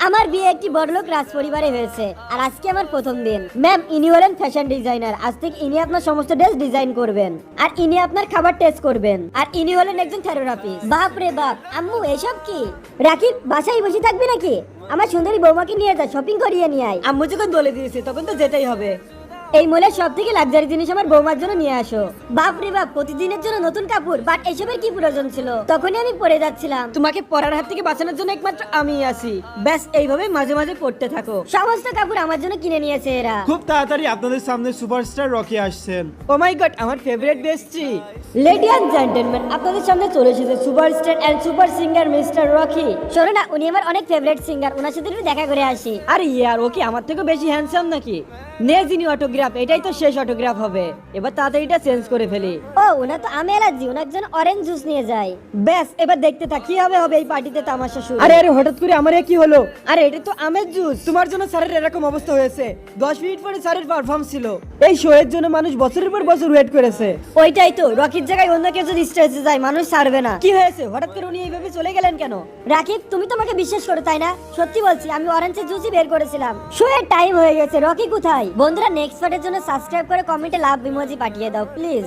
আমার বিয়ে একটি বড়লোক রাজ পরিবারে হয়েছে আর আজকে আমার প্রথম দিন। ম্যাম, ইনি হলেন ফ্যাশন ডিজাইনার। আজ থেকে ইনি আপনার সমস্ত ড্রেস ডিজাইন করবেন আর ইনি আপনার খাবার টেস্ট করবেন আর ইনি হলেন একজন থেরাপিস্ট। বাপ রে বাপ, আম্মু এসব কি? রাকিব, বাসায় বসে থাকবি নাকি? আমার সুন্দরী বৌমাকে নিয়ে যা, শপিং করিয়ে নিয়ে আয়। আম্মু যখন বলে দিয়েছে তখন তো যেতেই হবে। এই মলের সব থেকে লাক্সারি জিনিস আমার বৌমার জন্য নিয়ে আসো। বাপ রে বাপ, প্রতিদিনের জন্য নতুন কাপড়, বাট এসবের কি প্রয়োজন ছিল? তখনই আমি পরে যাচ্ছিলাম। তোমাকে পরার হাত থেকে বাঁচানোর জন্য একমাত্র আমি আছি। ব্যাস এইভাবে মাঝে মাঝে পড়তে থাকো। সমস্ত কাপড় আমার জন্য কিনে নিয়েছে এরা। খুব তাড়াতাড়ি আপনাদের সামনে সুপারস্টার রকি আসছেন। ও মাই গড, আমার favourite bestie. Lady and gentleman, আপনাদের সামনে চলে এসেছে superstar and super singer mister Rocky. শোনো না, উনি আমার অনেক ফেভারিট সিঙ্গার, ওনার সাথে একটু দেখা করে আসি। আরে ইয়ার, ও কি আমার থেকে বেশি হ্যান্ডসাম নাকি? নে যিনি অটোগ্রাফ, এটাই তো শেষ অটোগ্রাফ হবে। এবার তাড়াতাড়ি এটা চেঞ্জ করে ফেলি। ও, ওনা তো আমি অ্যালার্জি, ওনার জন্য অরেঞ্জ জুস নিয়ে যাই। ব্যাস এবার দেখতে থাক কি হবে এই পার্টিতে তামাশা শুরু। আরে আরে, হঠাৎ করে আমার কি হলো? আরে এটা তো আমের জুস। তোমার জন্য স্যারের এরকম অবস্থা হয়েছে। 10 মিনিট পরে স্যারের পারফর্ম ছিল। এই শো এর জন্য মানুষ বছরের পর বছর ওয়েট করেছে। ওইটাই তো, রকির জায়গায় অন্য কেউ যদি স্টেজে যায় মানুষ ছাড়বে না। কি হয়েছে হঠাৎ করে উনি এইভাবে চলে গেলেন কেন? রাকিব, তুমি তোমাকে বিশ্বাস করো তাই না? সত্যি বলছি, আমি অরেঞ্জের জুসই বের করেছিলাম। শো এর টাইম হয়ে গেছে, রকি কোথায়? বন্ধুরা, নেক্সট পার্টের জন্য সাবস্ক্রাইব করে কমেন্টে লাভ ইমোজি পাঠিয়ে দাও প্লিজ।